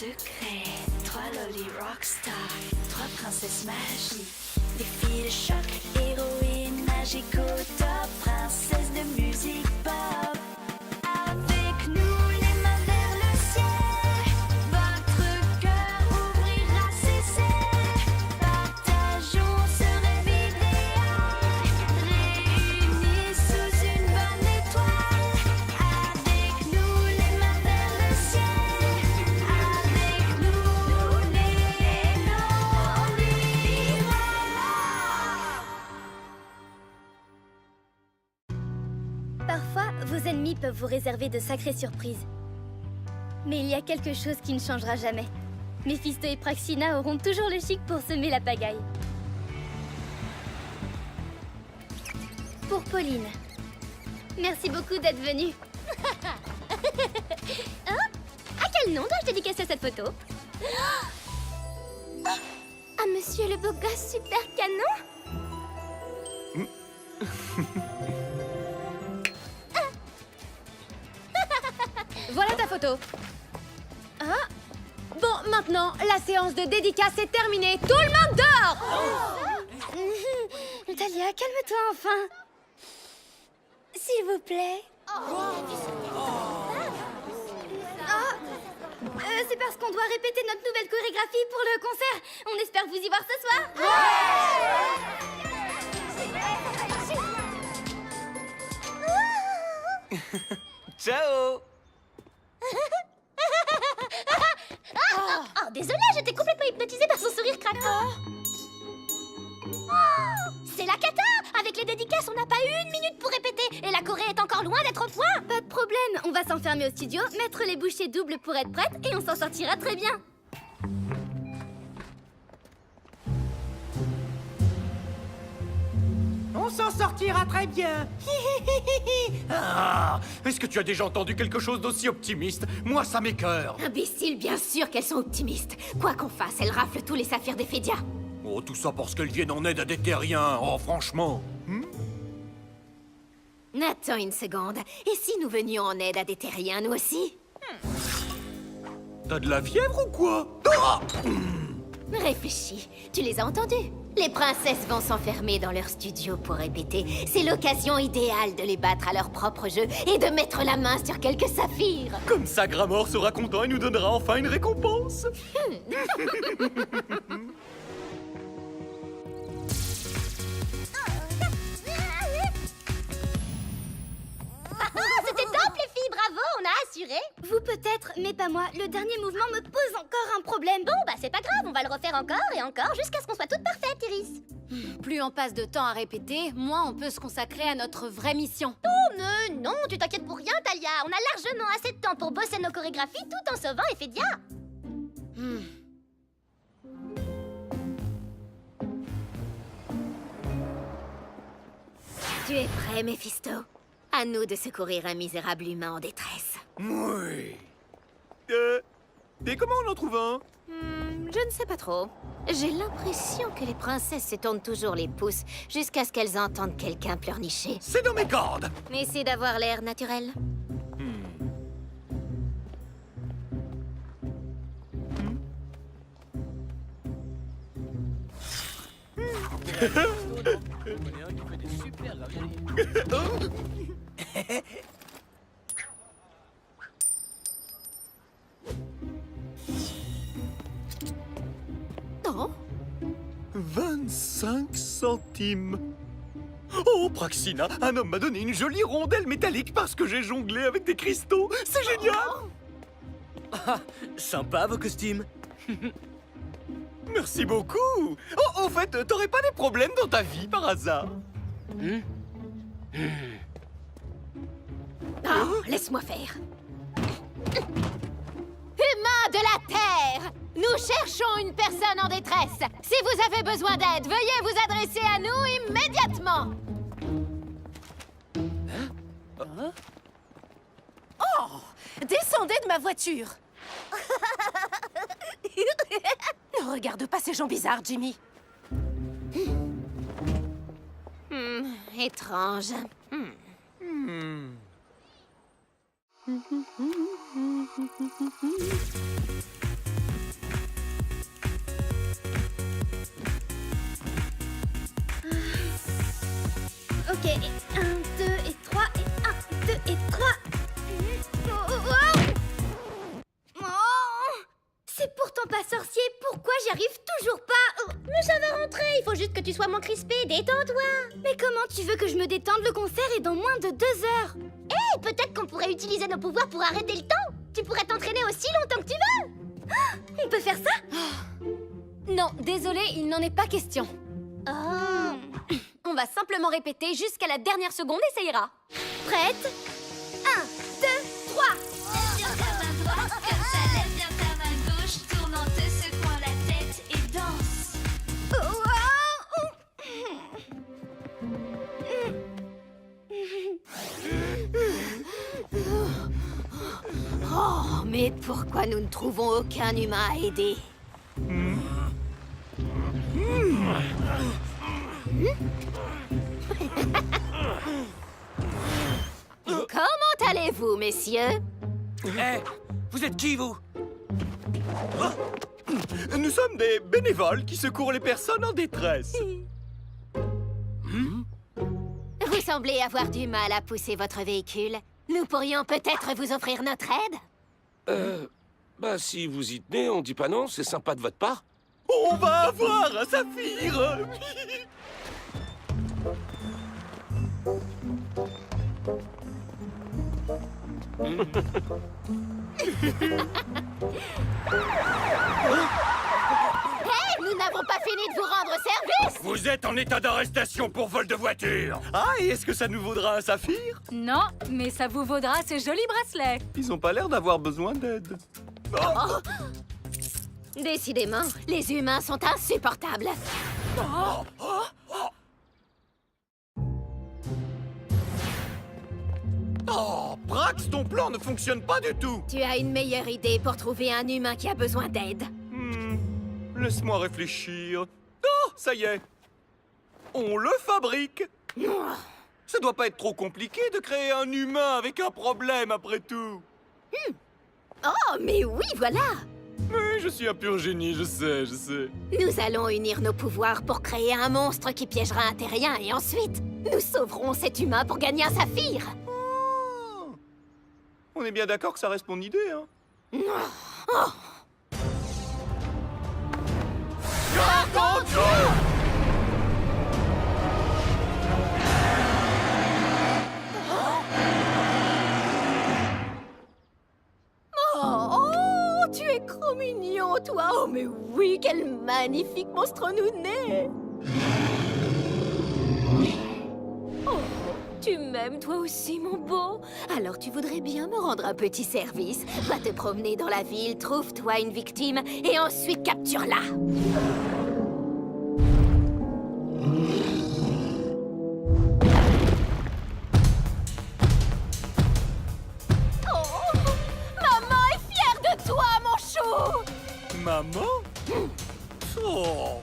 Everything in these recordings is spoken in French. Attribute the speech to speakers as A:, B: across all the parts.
A: secret, 3 lolly rockstars, 3 princesses magiques, des filles de choc, héroïnes magiques au top, princesses de musique pop. Avec nous, les mains vers le ciel, votre cœur ouvrira ses ailes. Partageons ce rêve idéal, réunis sous une bonne étoile. Avec nous, les mains vers le ciel, avec nous, les Lolly Rock.
B: Parfois, vos ennemis peuvent vous réserver de sacrées surprises. Mais il y a quelque chose qui ne changera jamais. Méphisto et Praxina auront toujours le chic pour semer la pagaille. Pour Pauline. Merci beaucoup d'être venue. Hein? À quel nom dois-je dédicacer cette photo? Ah, monsieur le beau gosse super canon?
C: Voilà ta photo. Ah. Bon, maintenant, la séance de dédicace est terminée. Tout le monde dort.
B: Talia, calme-toi enfin. S'il vous plaît. C'est parce qu'on doit répéter notre nouvelle chorégraphie pour le concert. On espère vous y voir ce soir.
D: Ciao!
B: Oh, désolée, j'étais complètement hypnotisée par son sourire craquant. C'est la cata! Avec les dédicaces, on n'a pas eu 1 minute pour répéter. Et la Corée est encore loin d'être au point. Pas de problème, on va s'enfermer au studio, mettre les bouchées doubles pour être prête, et on s'en sortira très bien.
E: On s'en sortira très bien.
D: Ah, est-ce que tu as déjà entendu quelque chose d'aussi optimiste? Moi, ça m'écœure.
C: Imbécile, bien sûr qu'elles sont optimistes. Quoi qu'on fasse, elles raflent tous les saphirs d'Ephédia.
D: Oh, tout ça parce qu'elles viennent en aide à des terriens. Oh, franchement.
C: Attends une seconde. Et si nous venions en aide à des terriens, nous aussi?
D: T'as de la fièvre ou quoi? Ah!
C: Réfléchis. Tu les as entendus? Les princesses vont s'enfermer dans leur studio pour répéter. C'est l'occasion idéale de les battre à leur propre jeu et de mettre la main sur quelques saphirs.
D: Comme ça, Gramor sera content et nous donnera enfin une récompense.
B: C'était top, les filles, bravo, on a assuré. Vous peut-être, mais pas moi. Le dernier mouvement me pose encore un problème. Bon, bah c'est pas grave, on va le refaire encore et encore jusqu'à ce qu'on soit toutes parfaites, Iris.
C: Plus on passe de temps à répéter, moins on peut se consacrer à notre vraie mission.
B: Oh, mais non, tu t'inquiètes pour rien, Talia. On a largement assez de temps pour bosser nos chorégraphies tout en sauvant Ephédia.
C: Tu es prêt, Méphisto? À nous de secourir un misérable humain en détresse.
D: Oui. Et comment on en trouve un?
C: Je ne sais pas trop. J'ai l'impression que les princesses se tournent toujours les pouces jusqu'à ce qu'elles entendent quelqu'un pleurnicher.
D: C'est dans mes cordes.
C: Essaie d'avoir l'air naturel.
B: Oh,
D: 25 centimes. Oh, Praxina, un homme m'a donné une jolie rondelle métallique parce que j'ai jonglé avec des cristaux. C'est génial.
F: Sympa vos costumes.
D: Merci beaucoup. Oh, au fait, t'aurais pas des problèmes dans ta vie par hasard?
C: Oh, laisse-moi faire. Humains de la Terre, nous cherchons une personne en détresse. Si vous avez besoin d'aide, veuillez vous adresser à nous immédiatement. Oh, descendez de ma voiture. Ne regarde pas ces gens bizarres, Jimmy. Étrange.
B: Et 1, 2 et 3 et 1, 2 et 3. C'est pourtant pas sorcier, pourquoi j'y arrive toujours pas?
C: Mais ça va rentrer, il faut juste que tu sois moins crispé, détends-toi.
B: Mais comment tu veux que je me détende? Le concert est dans moins de 2 heures.
C: Et peut-être qu'on pourrait utiliser nos pouvoirs pour arrêter le temps. Tu pourrais t'entraîner aussi longtemps que tu veux.
B: On peut faire ça?
F: Non, désolé, il n'en est pas question.
C: Oh.
F: On va simplement répéter jusqu'à la dernière seconde et ça ira.
B: Prête? 1, 2, 3.
A: Lève bien ta main droite, comme ça, lève bien ta main gauche, tourne en te secouant la tête et danse.
C: Oh, mais pourquoi nous ne trouvons aucun humain à aider? Comment allez-vous, messieurs?
D: Vous êtes qui, vous? Nous sommes des bénévoles qui secourent les personnes en détresse.
C: Vous semblez avoir du mal à pousser votre véhicule. Nous pourrions peut-être vous offrir notre aide?
G: Bah si vous y tenez, on dit pas non, c'est sympa de votre part.
D: On va avoir un saphir.
C: Nous n'avons pas fini de vous rendre service!
D: Vous êtes en état d'arrestation pour vol de voiture. Ah, et est-ce que ça nous vaudra un saphir?
F: Non, mais ça vous vaudra ces jolis bracelets.
D: Ils ont pas l'air d'avoir besoin d'aide.
C: Décidément, les humains sont insupportables.
D: Oh, Brax, ton plan ne fonctionne pas du tout.
C: Tu as une meilleure idée pour trouver un humain qui a besoin d'aide?
D: Laisse-moi réfléchir. Oh, ça y est. On le fabrique. Ça doit pas être trop compliqué de créer un humain avec un problème, après tout.
C: Oh, mais oui, voilà!
D: Mais je suis un pur génie, je sais.
C: Nous allons unir nos pouvoirs pour créer un monstre qui piégera un terrien et ensuite, nous sauverons cet humain pour gagner un saphir!
D: Oh. On est bien d'accord que ça reste mon idée, hein? Gargantua!
C: Oh, tu es trop mignon, toi! Oh, mais oui, quel magnifique monstre nous naît! Oh, tu m'aimes toi aussi, mon beau? Alors tu voudrais bien me rendre un petit service? Va te promener dans la ville, trouve-toi une victime et ensuite capture-la! Oh, maman est fière de toi, mon chou!
D: Maman? Oh.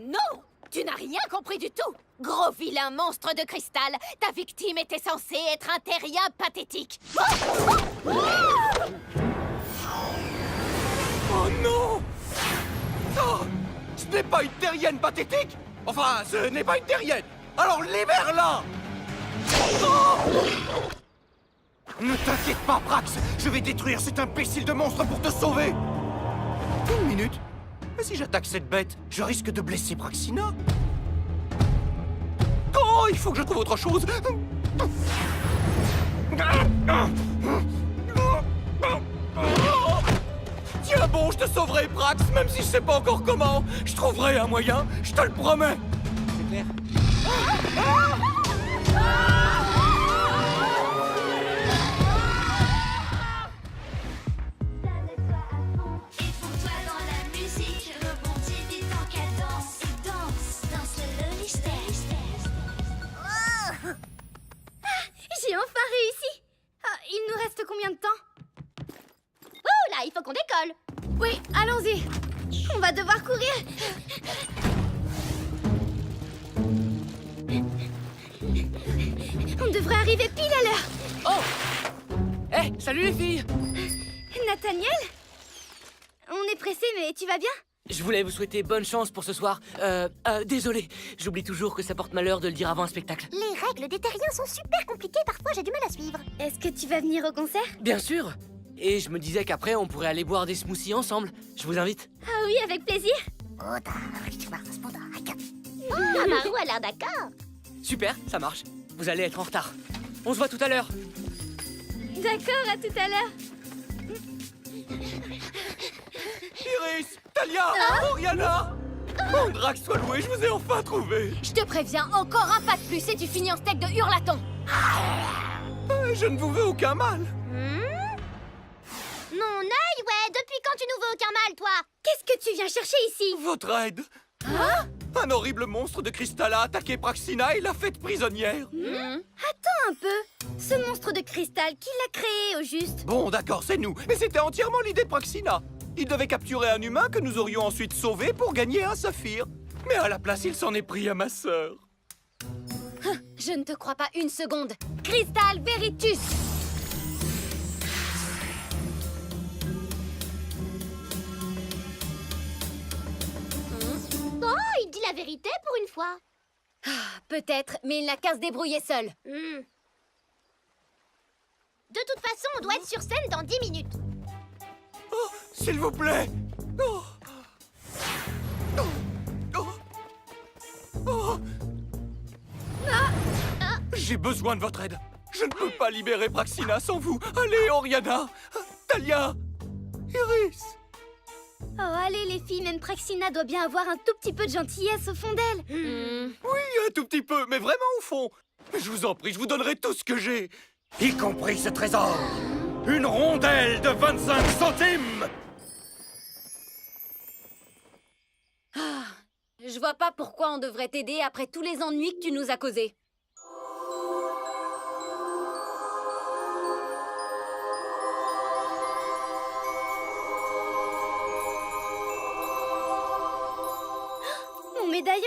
C: Non! Tu n'as rien compris du tout! Gros vilain monstre de cristal, ta victime était censée être un terrien pathétique!
D: Oh non! Oh, ce n'est pas une terrienne pathétique! Enfin, ce n'est pas une terrienne! Alors libère-la! Oh! Ne t'inquiète pas, Brax! Je vais détruire cet imbécile de monstre pour te sauver! Une minute. Mais si j'attaque cette bête, je risque de blesser Praxina. Oh, il faut que je trouve autre chose. Tiens bon, je te sauverai, Brax, même si je sais pas encore comment. Je trouverai un moyen, je te le promets.
G: C'est clair?
A: Écoute-toi dans la musique, rebondis vite en cadence et danse le lolistère.
B: J'ai enfin réussi. Ah, il nous reste combien de temps?
C: Oh là, il faut qu'on décolle!
B: Oui, allons-y. On va devoir courir. On devrait arriver pile à l'heure.
E: Eh, salut les filles!
B: Nathaniel? On On est pressé, mais tu vas bien?
H: Je voulais vous souhaiter bonne chance pour ce soir. Désolé, j'oublie toujours que ça porte malheur de le dire avant un spectacle.
B: Les règles des terriens sont super compliquées, parfois j'ai du mal à suivre. Est-ce que tu vas venir au concert?
H: Bien sûr. Et je me disais qu'après, on pourrait aller boire des smoothies ensemble. Je vous invite.
B: Ah oui, avec plaisir.
C: Amaru a l'air d'accord.
H: Super, ça marche. Vous allez être en retard. On se voit tout à l'heure.
B: D'accord, à tout à l'heure.
D: Iris, Talia, Oriana. Drax soit loué, je vous ai enfin trouvé.
F: Je te préviens, encore un pas de plus et tu finis en steak de hurlaton.
D: Je ne vous veux aucun mal.
B: Mon œil, ouais, depuis quand tu nous veux aucun mal, toi? Qu'est-ce que tu viens chercher ici?
D: Votre aide. Un horrible monstre de cristal a attaqué Praxina et l'a faite prisonnière.
B: Attends un peu. Ce monstre de cristal, qui l'a créé au juste?
D: Bon, d'accord, c'est nous. Mais c'était entièrement l'idée de Praxina. Il devait capturer un humain que nous aurions ensuite sauvé pour gagner un saphir. Mais à la place, il s'en est pris à ma sœur.
F: Je ne te crois pas une seconde. Crystal Veritus.
B: Oh, il dit la vérité pour une fois.
F: Peut-être, mais il n'a qu'à se débrouiller seul.
B: De toute façon, on doit être sur scène dans 10 minutes.
D: S'il vous plaît. Oh. Oh. Oh. J'ai besoin de votre aide. Je ne peux pas libérer Praxina sans vous. Allez, Oriana, Talia, Iris.
B: Oh, allez les filles, même Praxina doit bien avoir un tout petit peu de gentillesse au fond d'elle.
D: Oui, un tout petit peu, mais vraiment au fond. Je vous en prie, je vous donnerai tout ce que j'ai. Y compris ce trésor. Une rondelle de 25 centimes.
F: Je vois pas pourquoi on devrait t'aider après tous les ennuis que tu nous as causés.
B: Mon médaillon.